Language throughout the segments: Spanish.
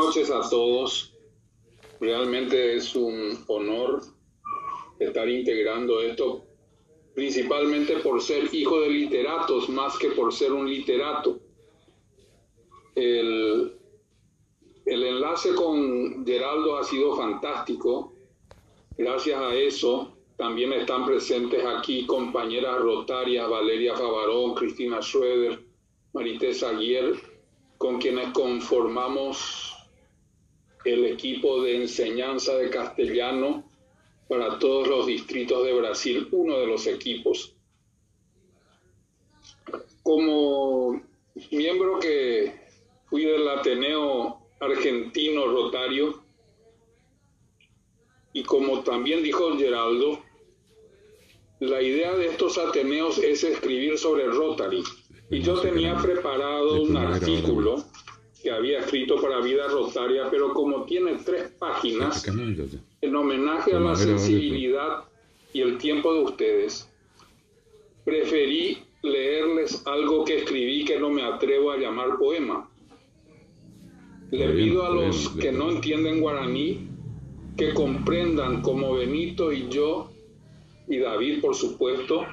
noches a todos. Realmente es un honor estar integrando esto, principalmente por ser hijo de literatos, más que por ser un literato. El enlace con Geraldo ha sido fantástico. Gracias a eso también están presentes aquí compañeras rotarias, Valeria Favarón, Cristina Schroeder, Marités Aguirre, con quienes conformamos el equipo de enseñanza de castellano para todos los distritos de Brasil, uno de los equipos. Como miembro que fui del Ateneo Argentino Rotario, y como también dijo Geraldo, la idea de estos Ateneos es escribir sobre Rotary. Y yo tenía preparado un artículo que había escrito para Vida Rotaria, pero como tiene 3 páginas, en homenaje a la sensibilidad y el tiempo de ustedes, preferí leerles algo que escribí que no me atrevo a llamar poema. Le pido a los que no entienden guaraní que comprendan como Benito y yo, y David por supuesto,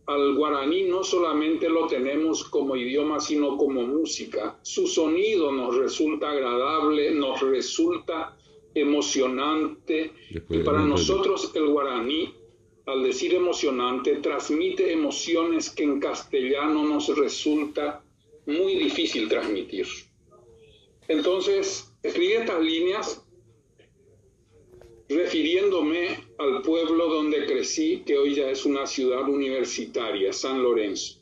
al guaraní no solamente lo tenemos como idioma, sino como música. Su sonido nos resulta agradable, nos resulta emocionante, y para nosotros el guaraní, al decir emocionante, transmite emociones que en castellano nos resulta muy difícil transmitir. Entonces, escribí estas líneas refiriéndome al pueblo donde crecí, que hoy ya es una ciudad universitaria, San Lorenzo,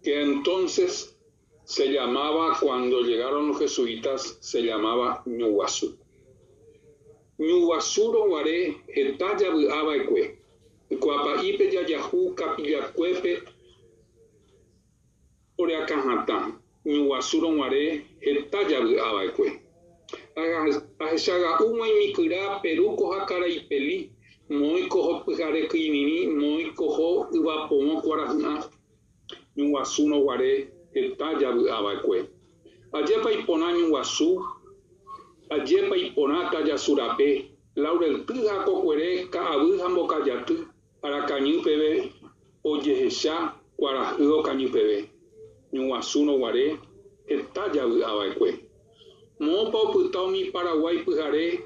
que entonces se llamaba, cuando llegaron los jesuitas, se llamaba Ñuguazú. Ñuguazuro guaré, etaya abaekue, cuapaipe yayahu capillacuepe, oreacajatán, Ñuguazuro guaré, etaya abaekue. Ajaga uma imikura Perú coja cara y peli muy cojo pujare kinini muy cojo iwapomo cuarajna Ñuguazú no guaré etaya abacue ayepa ipona Ñuguazú ayepa ipona taya surape laurel tuja cocuere ka abuja mbocayatu para cañu pebe oyejesha cuarajudo cañu pebe Ñuguazú no guaré etaya abacue Mopa putaumi Paraguay pujaré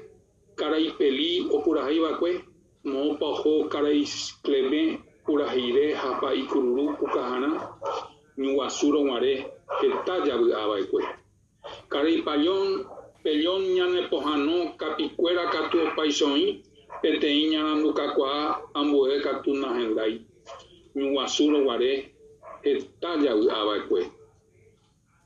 Caraipelí o Purajibacue, Mopa jo Carais Cleme, Purajire, Japa y Cururu, Pucajana, Ñuguazuro Guaré, Etaya Abacue. Caraipayón, Pellón Ñanepojano, Capicuera Catu Paisoí, Peteiña Nanducacua, Ambue Catu Nagendai, Ñuguazuro Guaré, Etaya Abacue.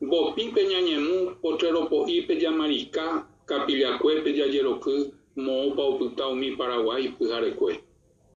Bopipe ñañemú, potrero poipe llamarisca, capillacuepe yayerocu, moopa oputaumi Paraguay pujarecue.